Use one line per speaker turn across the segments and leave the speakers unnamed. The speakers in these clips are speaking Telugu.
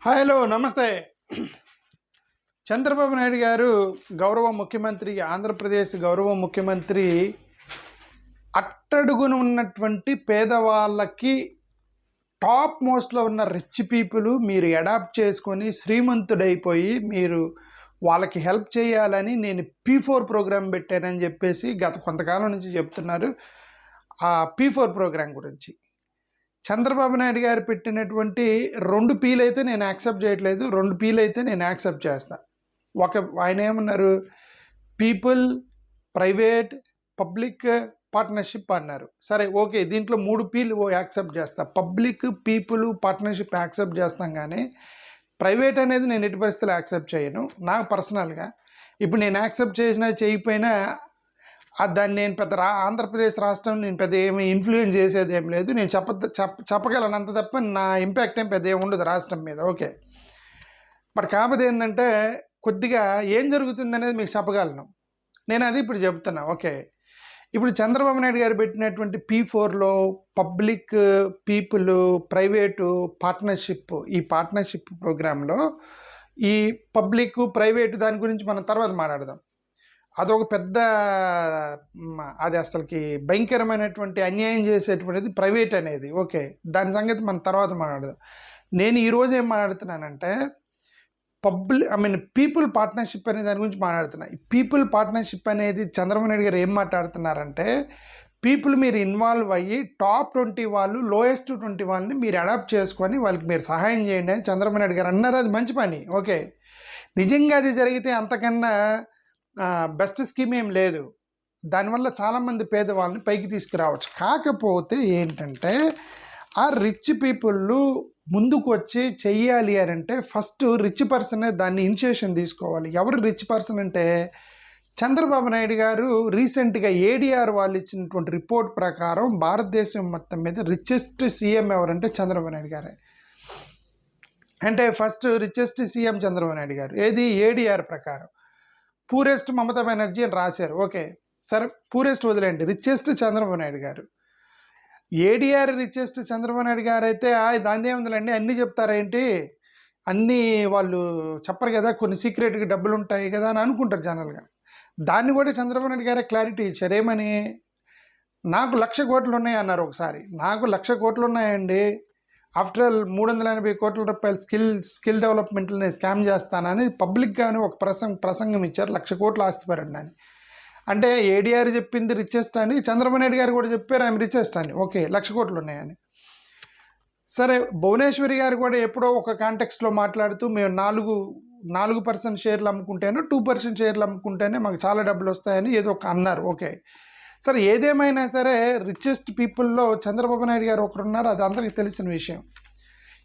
హలో నమస్తే. చంద్రబాబు నాయుడు గారు గౌరవ ముఖ్యమంత్రి, ఆంధ్రప్రదేశ్ గౌరవ ముఖ్యమంత్రి అట్టడుగున ఉన్నటువంటి పేదవాళ్ళకి టాప్ మోస్ట్లో ఉన్న రిచ్ పీపుల్ మీరు అడాప్ట్ చేసుకొని శ్రీమంతుడైపోయి మీరు వాళ్ళకి హెల్ప్ చేయాలని నేను P4 ప్రోగ్రాం పెట్టానని చెప్పేసి గత కొంతకాలం నుంచి చెప్తున్నారు. ఆ P4 ప్రోగ్రాం గురించి చంద్రబాబు నాయుడు గారు పెట్టినటువంటి 2 P'లు అయితే నేను యాక్సెప్ట్ చేయట్లేదు, 2 P'లు అయితే నేను యాక్సెప్ట్ చేస్తా. ఆయన ఏమన్నారు, పీపుల్, ప్రైవేట్, పబ్లిక్ పార్ట్నర్షిప్ అన్నారు. సరే ఓకే, దీంట్లో 3 P'లు యాక్సెప్ట్ చేస్తా. పబ్లిక్, పీపుల్, పార్ట్నర్షిప్ యాక్సెప్ట్ చేస్తాం, కానీ ప్రైవేట్ అనేది నేను ఎట్టి పరిస్థితులు యాక్సెప్ట్ చేయను. నాకు పర్సనల్గా ఇప్పుడు నేను యాక్సెప్ట్ చేసినా చేయకపోయినా దాన్ని నేను పెద్ద ఆంధ్రప్రదేశ్ రాష్ట్రం నేను పెద్ద ఏమి ఇన్ఫ్లుయెన్స్ చేసేది ఏం లేదు. నేను చెప్పగలను అంత తప్ప నా ఇంపాక్ట్ ఏం పెద్ద ఏమి ఉండదు రాష్ట్రం మీద. ఓకే, బట్ కాకపోతే ఏంటంటే కొద్దిగా ఏం జరుగుతుంది అనేది మీకు చెప్పగలను. నేను అది ఇప్పుడు చెప్తున్నా. ఓకే, ఇప్పుడు చంద్రబాబు నాయుడు గారు పెట్టినటువంటి P4లో పబ్లిక్, పీపుల్, ప్రైవేటు, పార్ట్నర్షిప్, ఈ పార్ట్నర్షిప్ ప్రోగ్రాంలో ఈ పబ్లిక్, ప్రైవేటు దాని గురించి మనం తర్వాత మాట్లాడదాం. అదొక పెద్ద, అది అసలుకి భయంకరమైనటువంటి అన్యాయం చేసేటువంటిది ప్రైవేట్ అనేది. ఓకే, దాని సంగతి మనం తర్వాత మాట్లాడదాం. నేను ఈరోజు ఏం మాట్లాడుతున్నానంటే పీపుల్ పార్ట్నర్షిప్ అనే దాని గురించి మాట్లాడుతున్నా. ఈ పీపుల్ పార్ట్నర్షిప్ అనేది చంద్రబాబు నాయుడు గారు ఏం మాట్లాడుతున్నారంటే, పీపుల్ మీరు ఇన్వాల్వ్ అయ్యి టాప్ 20 వాళ్ళు, లోయెస్ట్ 20 వాళ్ళని మీరు అడాప్ట్ చేసుకొని వాళ్ళకి మీరు సహాయం చేయండి అని చంద్రబాబు నాయుడు గారు అన్నారు. అది మంచి పని. ఓకే, నిజంగా అది జరిగితే అంతకన్నా బెస్ట్ స్కీమ్ ఏం లేదు. దానివల్ల చాలామంది పేదవాళ్ళని పైకి తీసుకురావచ్చు. కాకపోతే ఏంటంటే ఆ రిచ్ పీపుల్ ముందుకు వచ్చి చెయ్యాలి అని అంటే ఫస్ట్ రిచ్ పర్సనే దాన్ని ఇనిషియేషన్ తీసుకోవాలి. ఎవరు రిచ్ పర్సన్ అంటే చంద్రబాబు నాయుడు గారు రీసెంట్గా ADR వాళ్ళు ఇచ్చినటువంటి రిపోర్ట్ ప్రకారం భారతదేశం మొత్తం మీద రిచెస్ట్ సీఎం ఎవరంటే చంద్రబాబు నాయుడు గారే. అంటే first richest CM Chandrababu Naidu గారు. ఏది ADR ప్రకారం. పూరెస్ట్ మమతా బెనర్జీ అని రాశారు. ఓకే, సరే పూరెస్ట్ వదిలేండి, రిచెస్ట్ చంద్రబాబు నాయుడు గారు. ADR రిచెస్ట్ చంద్రబాబు నాయుడు గారు అయితే దాని ఏముందండి, అన్నీ చెప్తారేంటి, అన్నీ వాళ్ళు చెప్పరు కదా, కొన్ని సీక్రెట్గా డబ్బులు ఉంటాయి కదా అని అనుకుంటారు జనరల్గా. దాన్ని కూడా చంద్రబాబు నాయుడు గారే క్లారిటీ ఇచ్చారు. ఏమని, నాకు 1,00,000 కోట్లు ఉన్నాయి అన్నారు ఒకసారి. నాకు 1,00,000 కోట్లు ఉన్నాయండి, ఆఫ్టర్ ఆల్ 380 కోట్ల రూపాయలు స్కిల్ డెవలప్మెంట్లు నేను స్కామ్ చేస్తానని పబ్లిక్గానే ఒక ప్రసంగం ఇచ్చారు. 1,00,000 కోట్లు ఆస్తిపరండి అని. అంటే ADR చెప్పింది రిచెస్ట్ అని, చంద్రబాబు నాయుడు గారు కూడా చెప్పారు ఆమె రిచెస్ట్ అని. ఓకే, 1,00,000 కోట్లు ఉన్నాయని. సరే, భువనేశ్వరి గారు కూడా ఎప్పుడో ఒక కాంటెక్స్ట్లో మాట్లాడుతూ మేము 4% షేర్లు అమ్ముకుంటేనో 2% షేర్లు అమ్ముకుంటేనే మాకు చాలా డబ్బులు వస్తాయని ఏదో ఒక అన్నారు. ఓకే, సరే ఏదేమైనా సరే రిచెస్ట్ పీపుల్లో చంద్రబాబు నాయుడు గారు ఒకరున్నారు, అది అందరికీ తెలిసిన విషయం.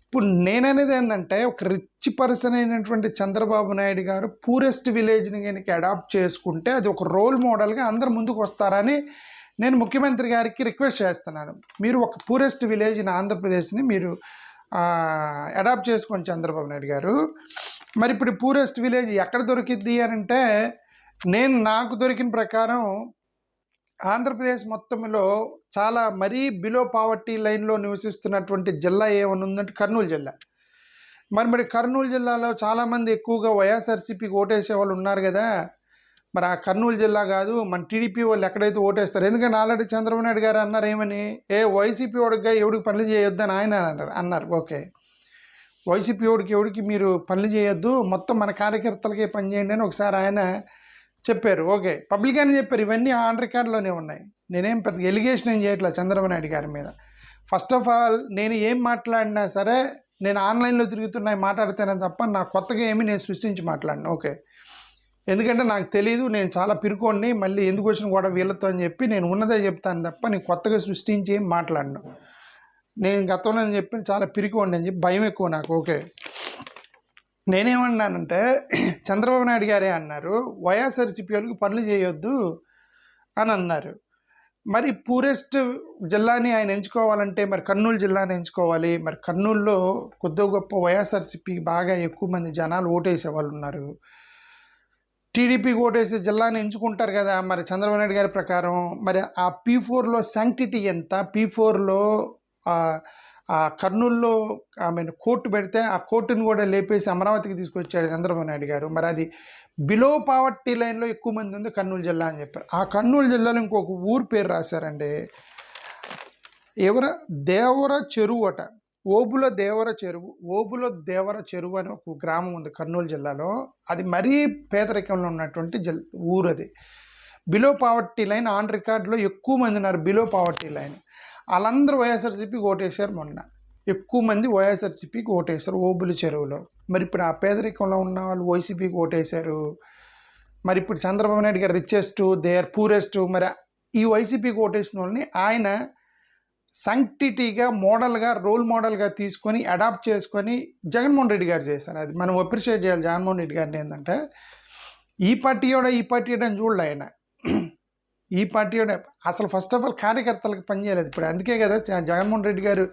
ఇప్పుడు నేననేది ఏంటంటే, ఒక రిచ్ పర్సన్ అయినటువంటి చంద్రబాబు నాయుడు గారు పూరెస్ట్ విలేజ్ని కనుక అడాప్ట్ చేసుకుంటే అది ఒక రోల్ మోడల్గా అందరు ముందుకు వస్తారని నేను ముఖ్యమంత్రి గారికి రిక్వెస్ట్ చేస్తున్నాను. మీరు ఒక పూరెస్ట్ విలేజ్ ఇన్ ఆంధ్రప్రదేశ్ని మీరు అడాప్ట్ చేసుకోండి చంద్రబాబు నాయుడు గారు. మరి ఇప్పుడు పూరెస్ట్ విలేజ్ ఎక్కడ దొరికిద్ది అని అంటే, నాకు దొరికిన ప్రకారం ఆంధ్రప్రదేశ్ మొత్తంలో చాలా మరీ బిలో పావర్టీ లైన్లో నివసిస్తున్నటువంటి జిల్లా ఏమైనా ఉందంటే కర్నూలు జిల్లా. మరి కర్నూలు జిల్లాలో చాలామంది ఎక్కువగా వైఎస్ఆర్సీపీకి ఓటేసే వాళ్ళు ఉన్నారు కదా. మరి ఆ కర్నూలు జిల్లా కాదు, మన టీడీపీ వాళ్ళు ఎక్కడైతే ఓటేస్తారు. ఎందుకంటే ఆల్రెడీ చంద్రబాబు నాయుడు గారు అన్నారు ఏమని, వైసీపీ వాడిగా ఎవడికి పనులు చేయొద్దని ఆయన అన్నారు. ఓకే, వైసీపీ ఎవడికి మీరు పనులు చేయొద్దు, మొత్తం మన కార్యకర్తలకే పనిచేయండి అని ఒకసారి ఆయన చెప్పారు. ఓకే, పబ్లిక్గానే చెప్పారు. ఇవన్నీ ఆన్ రికార్డులోనే ఉన్నాయి. నేనేం పెద్ద ఎలిగేషన్ ఏం చేయట్లేదు చంద్రబాబు నాయుడు గారి మీద. ఫస్ట్ ఆఫ్ ఆల్ నేను ఏం మాట్లాడినా సరే నేను ఆన్లైన్లో తిరుగుతున్నాయి మాట్లాడితేనే తప్ప నా కొత్తగా ఏమీ నేను సృష్టించి మాట్లాడినా. ఓకే, ఎందుకంటే నాకు తెలియదు, నేను చాలా పిరుకోండి, మళ్ళీ ఎందుకు వచ్చిన కూడా వీళ్ళతో అని చెప్పి నేను ఉన్నదే చెప్తాను తప్ప నేను కొత్తగా సృష్టించి ఏం మాట్లాడను. నేను గతంలో చెప్పిన చాలా పిరుకోండి అని చెప్పి భయం ఎక్కువ నాకు. ఓకే, నేనేమన్నానంటే చంద్రబాబు నాయుడు గారే అన్నారు వైఎస్ఆర్సీపీ వాళ్ళకి పనులు చేయొద్దు అని అన్నారు. మరి పూరెస్ట్ జిల్లాని ఆయన ఎంచుకోవాలంటే మరి కర్నూలు జిల్లాని ఎంచుకోవాలి. మరి కర్నూలులో కొద్ది గొప్ప వైఎస్ఆర్సీపీ బాగా ఎక్కువ మంది జనాలు ఓటేసే వాళ్ళు ఉన్నారు. టీడీపీకి ఓటేసే జిల్లాని ఎంచుకుంటారు కదా. మరి చంద్రబాబు నాయుడు గారి ప్రకారం మరి ఆ P4లో శాంక్టిటీ ఎంత, P4లో ఆ కర్నూలులో కోర్టు పెడితే ఆ కోర్టును కూడా లేపేసి అమరావతికి తీసుకొచ్చాడు చంద్రబాబు నాయుడు గారు. మరి అది బిలో పావర్టీ లైన్లో ఎక్కువ మంది ఉంది కర్నూలు జిల్లా అని చెప్పారు. ఆ కర్నూలు జిల్లాలో ఇంకొక ఊరు పేరు రాశారండి, దేవర చెరువు అట. ఓబుల దేవర చెరువు అని ఒక గ్రామం ఉంది కర్నూలు జిల్లాలో. అది మరీ పేదరికంలో ఉన్నటువంటి ఊరు. అది బిలో పావర్టీ లైన్ ఆన్ రికార్డులో ఎక్కువ మంది ఉన్నారు బిలో పావర్టీ లైన్. వాళ్ళందరూ వైఎస్ఆర్సీపీకి ఓటేశారు. మొన్న ఎక్కువ మంది వైఎస్ఆర్సీపీకి ఓటేశారు ఓబుల చెరువులో. మరి ఇప్పుడు ఆ పేదరికంలో ఉన్న వాళ్ళు వైసీపీకి ఓటేశారు. మరి ఇప్పుడు చంద్రబాబు నాయుడు గారు రిచెస్ట్, దే ఆర్ పూరెస్ట్. మరి ఈ వైసీపీకి ఓటేసిన వాళ్ళని ఆయన సంక్టిటీగా మోడల్గా రోల్ మోడల్గా తీసుకొని అడాప్ట్ చేసుకొని జగన్మోహన్ రెడ్డి గారు చేశారు. అది మనం అప్రిషియేట్ చేయాలి జగన్మోహన్ రెడ్డి గారిని. ఏంటంటే ఈ పార్టీ అని చూడలే ఆయన. ఈ పార్టీ అసలు ఫస్ట్ ఆఫ్ ఆల్ కార్యకర్తలకు పనిచేయలేదు. ఇప్పుడు అందుకే కదా జగన్మోహన్ రెడ్డి గారు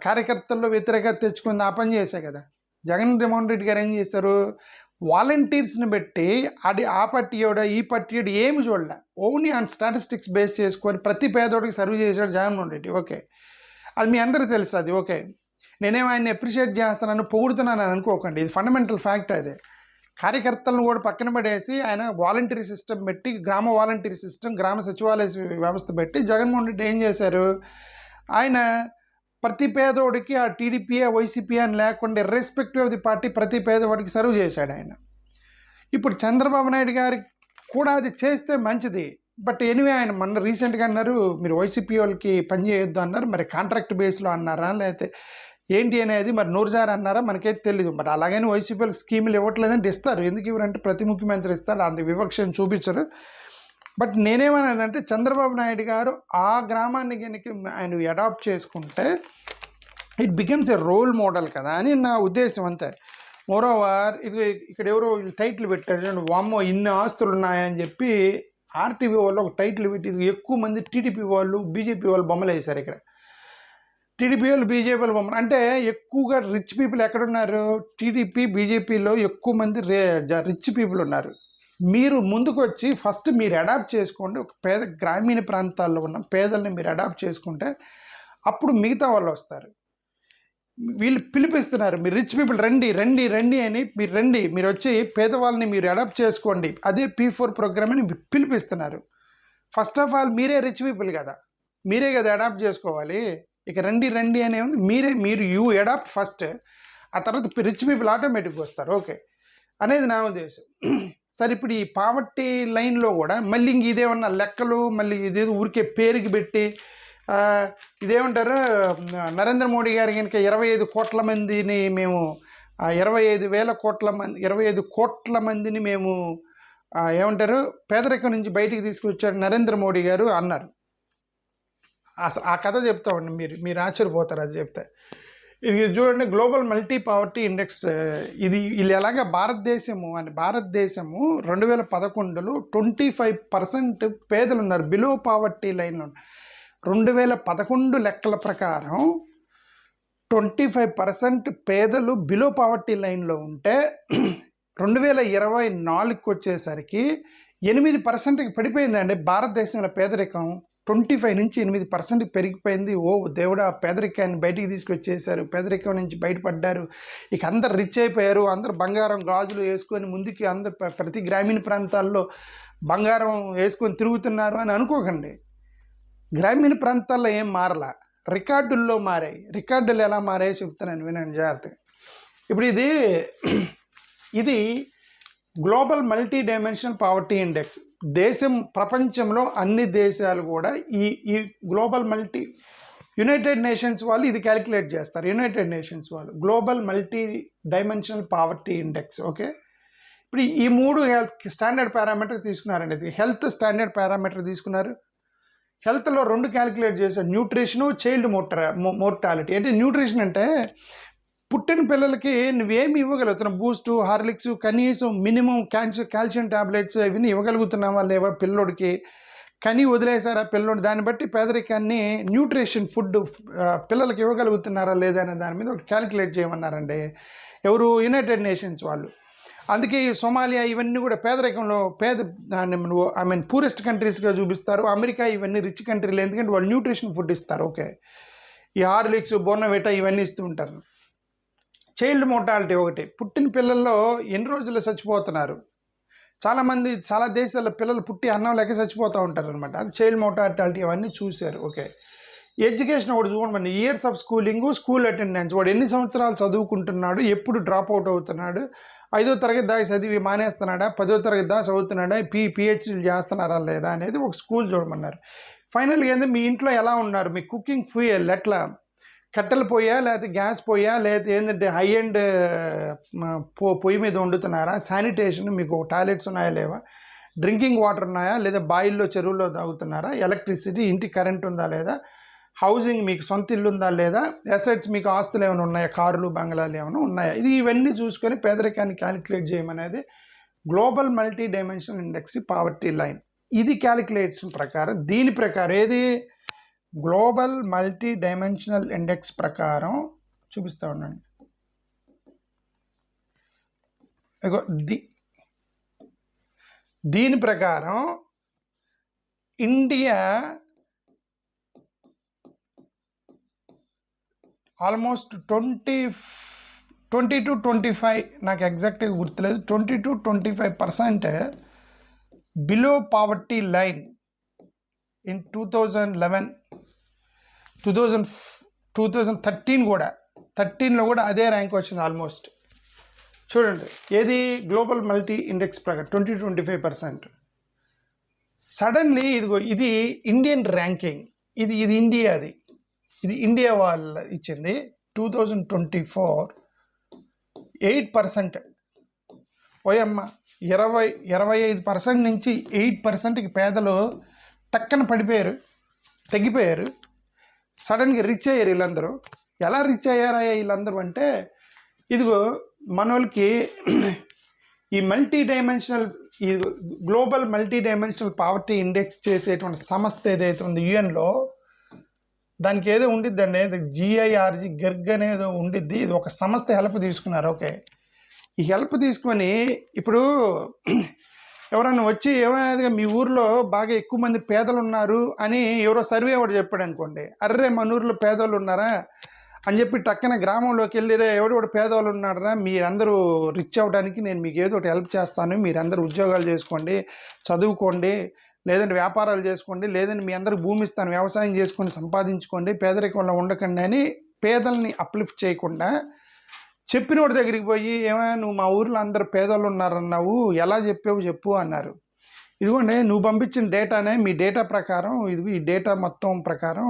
కార్యకర్తల్లో వ్యతిరేకత తెచ్చుకుంది, ఆ పని చేశా కదా. జగన్మోహన్ రెడ్డి గారు ఏం చేశారు, వాలంటీర్స్ని పెట్టి ఆ పార్టీ ఈ పార్టీ ఏమి చూడలే, ఓన్లీ ఆన్ స్టాటిస్టిక్స్ బేస్ చేసుకొని ప్రతి పేదోడికి సర్వ్ చేశాడు జగన్మోహన్ రెడ్డి. ఓకే, అది మీ అందరికీ తెలుసు. అది ఓకే, నేనేమో ఆయన్ని అప్రిషియేట్ చేస్తానని పొగుడుతున్నాను అనుకోకండి, ఇది ఫండమెంటల్ ఫ్యాక్ట్. అదే కార్యకర్తలను కూడా పక్కన పడేసి ఆయన వాలంటీర్ సిస్టమ్ పెట్టి, గ్రామ వాలంటీర్ సిస్టమ్, గ్రామ సచివాలయ వ్యవస్థ పెట్టి జగన్మోహన్ రెడ్డి ఏం చేశారు, ఆయన ప్రతి పేదోడికి ఆ టీడీపీ వైసీపీ అని లేకుండా ఇర్రెస్పెక్టివ్ ఆఫ్ ది పార్టీ ప్రతి పేదవాడికి సర్వ్ చేశాడు ఆయన. ఇప్పుడు చంద్రబాబు నాయుడు గారికి కూడా అది చేస్తే మంచిది. బట్ ఎనివే ఆయన మొన్న రీసెంట్గా అన్నారు, మీరు వైసీపీ వాళ్ళకి పని చేయొద్దు అన్నారు. మరి కాంట్రాక్ట్ బేస్లో అన్నారా లేకపోతే ఏంటి అనేది మరి నూరుజారు అన్నారా మనకైతే తెలియదు. బట్ అలాగని వైసీపీ వాళ్ళకి స్కీములు ఇవ్వట్లేదంటే ఇస్తారు. ఎందుకు ఇవ్వరంటే ప్రతి ముఖ్యమంత్రి ఇస్తారు, అంత వివక్షను చూపించరు. బట్ నేనేమనేదంటే చంద్రబాబు నాయుడు గారు ఆ గ్రామాన్ని కనుక ఆయన అడాప్ట్ చేసుకుంటే it becomes a role model కదా అని నా ఉద్దేశం అంతే. మోరోవర్ ఇది ఇక్కడ ఎవరో టైటిల్ పెట్టారు చూడండి, వామ్మో ఇన్ని ఆస్తులు ఉన్నాయని చెప్పి ఆర్టీవీ వాళ్ళు ఒక టైటిల్ పెట్టి ఇది ఎక్కువ మంది టీడీపీ వాళ్ళు బీజేపీ వాళ్ళు బొమ్మలు వేశారు. ఇక్కడ టీడీపీ వాళ్ళు బీజేపీ వాళ్ళు బొమ్మలు అంటే ఎక్కువగా రిచ్ పీపుల్ ఎక్కడున్నారు, టీడీపీ బీజేపీలో ఎక్కువ మంది రిచ్ పీపుల్ ఉన్నారు. మీరు ముందుకు వచ్చి ఫస్ట్ మీరు అడాప్ట్ చేసుకోండి, ఒక పేద గ్రామీణ ప్రాంతాల్లో ఉన్న పేదల్ని మీరు అడాప్ట్ చేసుకుంటే అప్పుడు మిగతా వాళ్ళు వస్తారు. వీళ్ళు పిలిపిస్తున్నారు, మీరు రిచ్ పీపుల్ రండి రండి రండి అని, మీరు రండి, మీరు వచ్చి పేదవాళ్ళని మీరు అడాప్ట్ చేసుకోండి, అదే P4 ప్రోగ్రామ్ అని పిలిపిస్తున్నారు. ఫస్ట్ ఆఫ్ ఆల్ మీరే రిచ్ పీపుల్ కదా, మీరే కదా అడాప్ట్ చేసుకోవాలి. ఇక రండి రండి అనే ఉంది మీరు యూ అడాప్ట్ ఫస్ట్, ఆ తర్వాత రిచ్ పీపుల్ ఆటోమేటిక్గా వస్తారు. ఓకే అనేది నా ఉద్దేశం. సరే, ఇప్పుడు ఈ పావర్టీ లైన్లో కూడా మళ్ళీ ఇంక ఇదేమన్నా లెక్కలు, మళ్ళీ ఇదేదో ఊరికే పేరుకి పెట్టి ఇదేమంటారు, నరేంద్ర మోడీ గారి కనుక 25 కోట్ల మందిని మేము 25 కోట్ల మందిని మేము ఏమంటారు పేదరికం నుంచి బయటికి తీసుకొచ్చాడు నరేంద్ర మోడీ గారు అన్నారు. అసలు ఆ కథ చెప్తామండి, మీరు ఆశ్చర్యపోతారు అది చెప్తే. ఇది చూడండి, గ్లోబల్ మల్టీ పావర్టీ ఇండెక్స్. ఇది ఎలాగ భారతదేశము 2011లో 25% పేదలు ఉన్నారు, బిలో పావర్టీ లైన్లో. 2011 లెక్కల ప్రకారం 25% పేదలు బిలో పావర్టీ లైన్లో ఉంటే 2024కి వచ్చేసరికి 8%కి పడిపోయిందండి భారతదేశంలో పేదరికం. 25 నుంచి 8% పెరిగిపోయింది. ఓ దేవుడా, పేదరికాన్ని బయటికి తీసుకొచ్చేసారు, పేదరికం నుంచి బయటపడ్డారు. ఇక అందరు రిచ్ అయిపోయారు, అందరు బంగారం గాజులు వేసుకొని ముందుకి అందరు ప్రతి గ్రామీణ ప్రాంతాల్లో బంగారం వేసుకొని తిరుగుతున్నారు అని అనుకోకండి. గ్రామీణ ప్రాంతాల్లో ఏం మారలా, రికార్డుల్లో మారాయి. రికార్డులు ఎలా మారాయో చెప్తున్నాను వినండి జాగ్రత్తగా. ఇప్పుడు ఇది global multi dimensional poverty index. ప్రపంచంలో అన్ని దేశాలు కూడా ఈ గ్లోబల్ యునైటెడ్ నేషన్స్ వాళ్ళు ఇది క్యాలిక్యులేట్ చేస్తారు. యునైటెడ్ నేషన్స్ వాళ్ళు global multi dimensional poverty index. Okay, ఇప్పుడు ఈ 3 స్టాండర్డ్ పారామీటర్ తీసుకున్నారండి. ఇది హెల్త్ స్టాండర్డ్ పారామీటర్ తీసుకున్నారు. హెల్త్లో 2 క్యాలిక్యులేట్ చేశారు, న్యూట్రిషను, చైల్డ్ మోర్టాలిటీ. అంటే న్యూట్రిషన్ అంటే పుట్టిన పిల్లలకి నువ్వేమి ఇవ్వగలుగుతున్నావు, బూస్టు, హార్లిక్స్, కనీసం మినిమం కాల్షియం టాబ్లెట్స్ ఇవన్నీ ఇవ్వగలుగుతున్నావా లేవా పిల్లోడికి, కనీ వదిలేసారా పిల్లోడు, దాన్ని బట్టి పేదరికాన్ని న్యూట్రిషన్ ఫుడ్ పిల్లలకి ఇవ్వగలుగుతున్నారా లేదా అనే దాని మీద ఒకటి క్యాలిక్యులేట్ చేయమన్నారండి ఎవరు, యునైటెడ్ నేషన్స్ వాళ్ళు. అందుకే సోమాలియా ఇవన్నీ కూడా పేదరికంలో పూరెస్ట్ కంట్రీస్గా చూపిస్తారు. అమెరికా ఇవన్నీ రిచ్ కంట్రీలు, ఎందుకంటే వాళ్ళు న్యూట్రిషన్ ఫుడ్ ఇస్తారు. ఓకే, ఈ హార్లిక్స్, బోర్నవిటా ఇవన్నీ ఇస్తూ ఉంటారు. చైల్డ్ మోర్టాలిటీ ఒకటి, పుట్టిన పిల్లల్లో ఎన్ని రోజులు చచ్చిపోతున్నారు. చాలామంది చాలా దేశాల్లో పిల్లలు పుట్టి అన్నం లేక చచ్చిపోతూ ఉంటారు అనమాట. అది చైల్డ్ మోర్టాలిటీ అవన్నీ చూశారు. ఓకే, ఎడ్యుకేషన్ ఒకటి చూడండి, ఇయర్స్ ఆఫ్ స్కూల్ అటెండెన్స్, వాడు ఎన్ని సంవత్సరాలు చదువుకుంటున్నాడు, ఎప్పుడు డ్రాప్ అవుట్ అవుతున్నాడు, 5వ తరగతి దాకా చదివి మానేస్తున్నాడా, 10వ తరగతి దాకా చదువుతున్నాడా, పిహెచ్డీలు చేస్తున్నారా లేదా అనేది ఒక స్కూల్ చూడమన్నారు. ఫైనల్గా ఏంటంటే మీ ఇంట్లో ఎలా ఉన్నారు, మీ కుకింగ్ ఫ్యూయల్ ఎట్లా, కట్టెలు పొయ్యా లేకపోతే గ్యాస్ పొయ్యా లేకపోతే ఏంటంటే హై అండ్ పొయ్యి మీద వండుతున్నారా, శానిటేషన్ మీకు టాయిలెట్స్ ఉన్నాయా లేవా, డ్రింకింగ్ వాటర్ ఉన్నాయా లేదా బాయిల్లో చెరువుల్లో తాగుతున్నారా, ఎలక్ట్రిసిటీ, ఇంటి కరెంట్ ఉందా లేదా, హౌసింగ్ మీకు సొంత ఇల్లు ఉందా లేదా, అసెట్స్ మీకు ఆస్తులు ఏమైనా ఉన్నాయా, కార్లు బంగ్లాలు ఏమైనా ఉన్నాయా, ఇవన్నీ చూసుకొని పేదరికాన్ని క్యాలిక్యులేట్ చేయమనేది global multi dimensional index poverty line. ఇది క్యాలిక్యులేషన్ ప్రకారం, దీని ప్రకారం ఏది గ్లోబల్ మల్టీ డైమెన్షనల్ ఇండెక్స్ ప్రకారం చూపిస్తూ ఉండండి. దీని ప్రకారం ఇండియా ఆల్మోస్ట్ 20 to 25, నాకు ఎగ్జాక్ట్గా గుర్తులేదు, 20 to 25% below poverty line in 2013 కూడా 13లో కూడా అదే ర్యాంక్ వచ్చింది ఆల్మోస్ట్. చూడండి, ఏది గ్లోబల్ మల్టీ ఇండెక్స్ ప్రకారం 20-25%. సడన్లీ ఇది ఇండియన్ ర్యాంకింగ్, ఇది ఇండియాది, ఇది ఇండియా వాళ్ళు ఇచ్చింది. 2024 8%. ఓయమ్మ, 25% నుంచి 8%కి పేదలు టక్కన పడిపోయారు, తగ్గిపోయారు. సడన్గా రిచ్ అయ్యారు వీళ్ళందరూ. ఎలా రిచ్ అయ్యారా వీళ్ళందరూ అంటే, ఇదిగో మనోళ్ళకి ఈ global multi dimensional poverty index చేసేటువంటి సంస్థ ఏదైతే ఉంది యుఎన్లో, దానికి ఏదో ఉండిద్దండి, జిఐఆర్జి గర్గ్ అనేదో ఉండిద్ది. ఇది ఒక సంస్థ హెల్ప్ తీసుకున్నారు. ఓకే, ఈ హెల్ప్ తీసుకొని ఇప్పుడు ఎవరన్నా వచ్చి ఏమైనా మీ ఊర్లో బాగా ఎక్కువ మంది పేదలు ఉన్నారు అని ఎవరో సర్వే ఒకటి చెప్పాడు అనుకోండి, అర్రే మన ఊర్లో పేదోళ్ళు ఉన్నారా అని చెప్పి టక్కన గ్రామంలోకి వెళ్ళి ఎవడెవడు పేదవాళ్ళు ఉన్నారా, మీరందరూ రిచ్ అవ్వడానికి నేను మీకు ఏదో ఒకటి హెల్ప్ చేస్తాను, మీరందరూ ఉద్యోగాలు చేసుకోండి, చదువుకోండి, లేదంటే వ్యాపారాలు చేసుకోండి, లేదంటే మీ అందరికి భూమి ఇస్తాను, వ్యవసాయం చేసుకొని సంపాదించుకోండి, పేదరికంలో ఉండకండి అని పేదల్ని అప్లిఫ్ట్ చేయకుండా చెప్పినోడి దగ్గరికి పోయి, ఏమైనా నువ్వు మా ఊర్లో అందరు పేదోళ్ళు ఉన్నారన్నావు, ఎలా చెప్పు అన్నారు. ఇదిగోండి, నువ్వు పంపించిన డేటానే, మీ డేటా ప్రకారం, ఇది ఈ డేటా మొత్తం ప్రకారం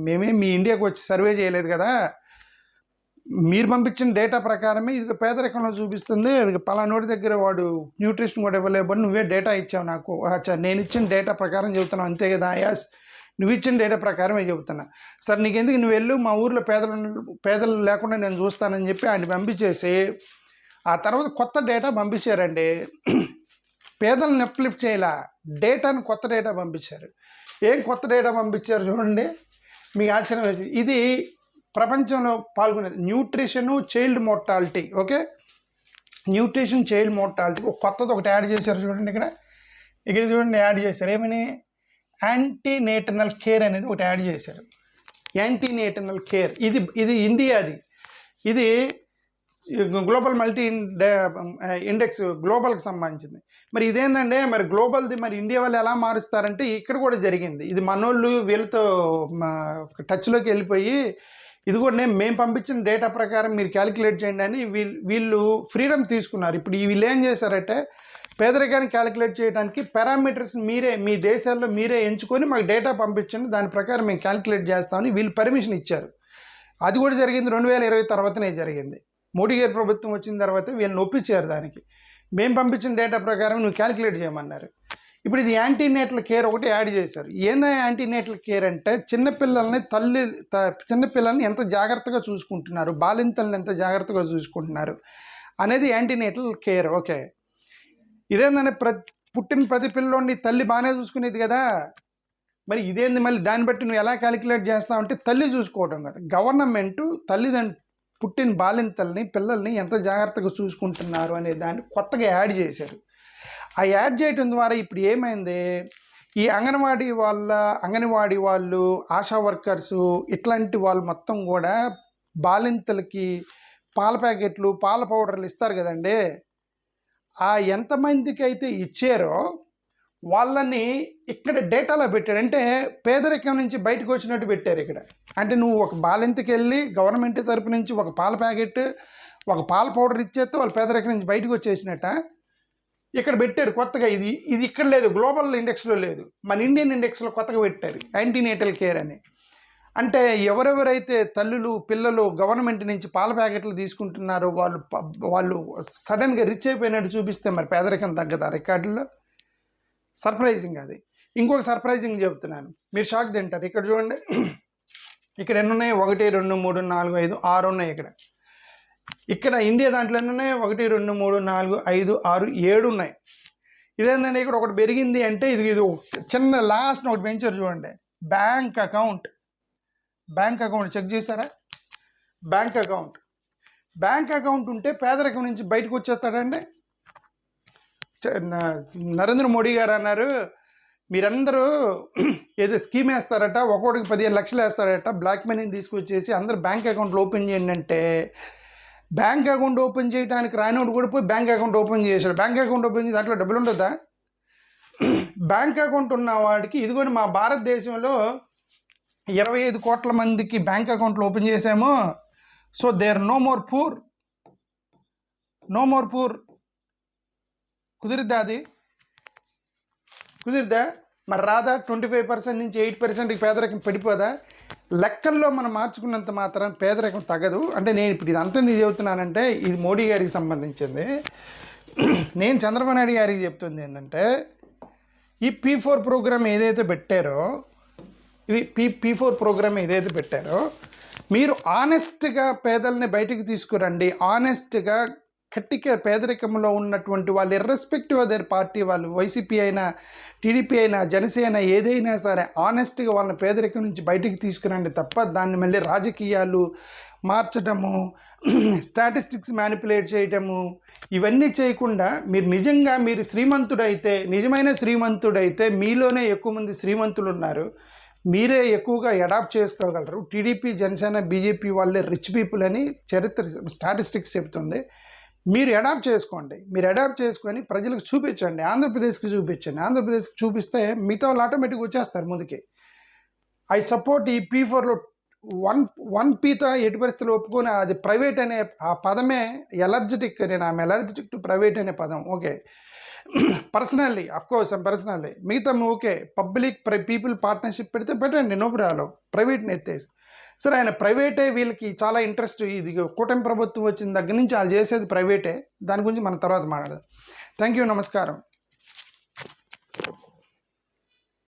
మేమే మీ ఇండియాకి వచ్చి సర్వే చేయలేదు కదా, మీరు పంపించిన డేటా ప్రకారమే ఇది పేదరికంలో చూపిస్తుంది. అది పలానోడి దగ్గర వాడు న్యూట్రిషన్ కూడా ఇవ్వలేబడి నువ్వే డేటా ఇచ్చావు నాకు. అచ్చా, నేను ఇచ్చిన డేటా ప్రకారం చెబుతున్నావు అంతే కదా. యాస్, నువ్వు ఇచ్చిన డేటా ప్రకారమే చెబుతున్నా. సార్ నీకెందుకు, నువ్వు వెళ్ళు మా ఊర్లో పేదలు లేకుండా నేను చూస్తానని చెప్పి ఆయన పంపించేసి ఆ తర్వాత కొత్త డేటా పంపించారండి. పేదలను అప్లిఫ్ట్ చేయాల, డేటాను కొత్త డేటా పంపించారు. ఏం కొత్త డేటా పంపించారు చూడండి, మీకు ఆశ్చర్యం వేసి. ఇది ప్రపంచంలో పాల్గొనేది nutrition child mortality. Okay, nutrition child mortality ఒక కొత్తది ఒకటి యాడ్ చేశారు చూడండి. ఇక్కడ చూడండి యాడ్ చేశారు. ఏమని, యాంటీనేటనల్ కేర్ అనేది ఒకటి యాడ్ చేశారు. యాంటీనేటనల్ కేర్ ఇది ఇండియాది. ఇది గ్లోబల్ మల్టీ ఇండెక్స్ గ్లోబల్కి సంబంధించింది. మరి ఇదేంటంటే మరి గ్లోబల్ది మరి ఇండియా వాళ్ళు ఎలా మారుస్తారంటే ఇక్కడ కూడా జరిగింది. ఇది మనోళ్ళు వీళ్ళతో టచ్లోకి వెళ్ళిపోయి, ఇది కూడా మేము పంపించిన డేటా ప్రకారం మీరు క్యాలిక్యులేట్ చేయండి అని వీళ్ళు ఫ్రీడమ్ తీసుకున్నారు. ఇప్పుడు వీళ్ళు ఏం చేశారంటే, పేదరికాన్ని క్యాలిక్యులేట్ చేయడానికి పారామీటర్స్ మీ దేశాల్లో మీరే ఎంచుకొని మాకు డేటా పంపించండి, దాని ప్రకారం మేము క్యాలిక్యులేట్ చేస్తామని వీళ్ళు పర్మిషన్ ఇచ్చారు. అది కూడా జరిగింది 2020 తర్వాతనే జరిగింది. మోడీ గారి ప్రభుత్వం వచ్చిన తర్వాత వీళ్ళని ఒప్పించారు. దానికి మేము పంపించిన డేటా ప్రకారం నువ్వు క్యాలిక్యులేట్ చేయమన్నారు. ఇప్పుడు ఇది యాంటీనేటల్ కేర్ ఒకటి యాడ్ చేశారు. ఏందా యాంటీనేటల్ కేర్ అంటే, చిన్నపిల్లల్ని ఎంత జాగ్రత్తగా చూసుకుంటున్నారు, బాలింతల్ని ఎంత జాగ్రత్తగా చూసుకుంటున్నారు అనేది యాంటీనేటల్ కేర్. ఓకే, ఇదేంటంటే పుట్టిన ప్రతి పిల్లోడిని తల్లి బాగానే చూసుకునేది కదా. మరి ఇదేంది, మళ్ళీ దాన్ని బట్టి నువ్వు ఎలా క్యాలిక్యులేట్ చేస్తావు అంటే, తల్లి చూసుకోవడం కదా, గవర్నమెంట్ పుట్టిన బాలింతల్ని పిల్లల్ని ఎంత జాగ్రత్తగా చూసుకుంటున్నారు అనే దాన్ని కొత్తగా యాడ్ చేశారు. ఆ యాడ్ చేయడం ద్వారా ఇప్పుడు ఏమైంది, ఈ అంగన్వాడీ వాళ్ళు, ఆశా వర్కర్సు ఇట్లాంటి వాళ్ళు మొత్తం కూడా బాలింతలకి పాల ప్యాకెట్లు, పాల పౌడర్లు ఇస్తారు కదండి. ఆ ఎంతమందికి అయితే ఇచ్చారో వాళ్ళని ఇక్కడ డేటాలో పెట్టాడు. అంటే పేదరికం నుంచి బయటకు వచ్చినట్టు పెట్టారు ఇక్కడ. అంటే నువ్వు ఒక బాలింతకి వెళ్ళి గవర్నమెంట్ తరపు నుంచి ఒక పాల ప్యాకెట్, ఒక పాల పౌడర్ ఇచ్చేస్తే వాళ్ళు పేదరికం నుంచి బయటకు వచ్చేసినట్ట ఇక్కడ పెట్టారు కొత్తగా. ఇది ఇక్కడ లేదు, గ్లోబల్ ఇండెక్స్లో లేదు, మన ఇండియన్ ఇండెక్స్లో కొత్తగా పెట్టారు యాంటీనేటల్ కేర్ అని. అంటే ఎవరెవరైతే తల్లులు, పిల్లలు గవర్నమెంట్ నుంచి పాల ప్యాకెట్లు తీసుకుంటున్నారో వాళ్ళు సడన్గా రిచ్ అయిపోయినట్టు చూపిస్తే మరి పేదరికం తగ్గదా రికార్డుల్లో? సర్ప్రైజింగ్ అది. ఇంకొక సర్ప్రైజింగ్ చెప్తున్నాను, మీరు షాక్ తింటారు. ఇక్కడ చూడండి, ఇక్కడ ఎన్ని ఉన్నాయి? 1 2 3 4 5 6 ఉన్నాయి. ఇక్కడ ఇండియా దాంట్లో ఎన్ని ఉన్నాయి? 1 2 3 4 5 6 7 ఉన్నాయి. ఇదేంటంటే ఇక్కడ ఒకటి పెరిగింది అంటే ఇది చిన్న లాస్ట్ ఒకటి పెంచారు చూడండి. బ్యాంక్ అకౌంట్ చెక్ చేశారా? బ్యాంక్ అకౌంట్ ఉంటే పేదరికం నుంచి బయటకు వచ్చేస్తాడండి. నరేంద్ర మోడీ గారు అన్నారు, మీరందరూ ఏదో స్కీమ్ వేస్తారట, ఒక్కొక్కడికి 15 లక్షలు వేస్తారట, బ్లాక్ మనీని తీసుకొచ్చేసి అందరూ బ్యాంక్ అకౌంట్లు ఓపెన్ చేయండి అంటే, బ్యాంక్ అకౌంట్ ఓపెన్ చేయడానికి రానివాడు కూడా పోయి బ్యాంక్ అకౌంట్ ఓపెన్ చేశాడు. బ్యాంక్ అకౌంట్ ఓపెన్ చేసి దాంట్లో డబ్బులు ఉండదా? బ్యాంక్ అకౌంట్ ఉన్న వాడికి, ఇదిగోండి మా భారతదేశంలో 25 కోట్ల మందికి బ్యాంక్ అకౌంట్లు ఓపెన్ చేసాము. So there no more poor. కుదిరిద్దా? అది కుదిరిద్దా? మరి రాదా? 25% నుంచి 8%కి పేదరికం పడిపోదా? లెక్కల్లో మనం మార్చుకున్నంత మాత్రం పేదరికం తగ్గదు. అంటే నేను ఇప్పుడు ఇది అంతా ఎందుకు చెబుతున్నానంటే, ఇది మోడీ గారికి సంబంధించింది. నేను చంద్రబాబు నాయుడు గారికి చెప్తుంది ఏంటంటే, ఈ P4 ప్రోగ్రామ్ ఏదైతే పెట్టారో, మీరు ఆనెస్ట్గా పేదల్ని బయటికి తీసుకురండి. ఆనెస్ట్గా గట్టిగా పేదరికంలో ఉన్నటువంటి వాళ్ళు, ఇర్రెస్పెక్టివ్ ఆఫ్ దేర్ పార్టీ, వాళ్ళు వైసీపీ అయినా, టీడీపీ అయినా, జనసేన ఏదైనా సరే, ఆనెస్ట్గా వాళ్ళని పేదరికం నుంచి బయటికి తీసుకురండి తప్ప దాన్ని మళ్ళీ రాజకీయాలు మార్చడము, స్టాటిస్టిక్స్ మ్యానిపులేట్ చేయటము, ఇవన్నీ చేయకుండా మీరు నిజమైన శ్రీమంతుడైతే మీలోనే ఎక్కువ మంది శ్రీమంతులు ఉన్నారు, మీరే ఎక్కువగా అడాప్ట్ చేసుకోగలరు. టీడీపీ, జనసేన, బీజేపీ వాళ్ళే రిచ్ పీపుల్ అని స్టాటిస్టిక్స్ చెప్తుంది. మీరు అడాప్ట్ చేసుకొని ప్రజలకు చూపించండి, ఆంధ్రప్రదేశ్కి చూపిస్తే మిగతా వాళ్ళు ఆటోమేటిక్గా వచ్చేస్తారు ముందుకి. ఐ సపోర్ట్ ఈ P4లో 1Pతో ఎటు పరిస్థితులు ఒప్పుకొని, అది ప్రైవేట్ అనే ఆ పదమే ఎలర్జెటిక్. ఐఎమ్ ఎలర్జెటిక్ టు ప్రైవేట్ అనే పదం. ఓకే, పర్సనల్లీ మిగతా ఓకే, పీపుల్ పార్ట్నర్షిప్ పెడితే పెట్టండి, నో ప్రాబ్లం. ప్రైవేట్ని ఎత్తేసి సరే, ఆయన ప్రైవేటే వీళ్ళకి చాలా ఇంట్రెస్ట్. ఇది కూటమి ప్రభుత్వం వచ్చిన దగ్గర నుంచి వాళ్ళు చేసేది ప్రైవేటే. దాని గురించి మనం తర్వాత మాట్లాడదాం. థ్యాంక్ యూ, నమస్కారం.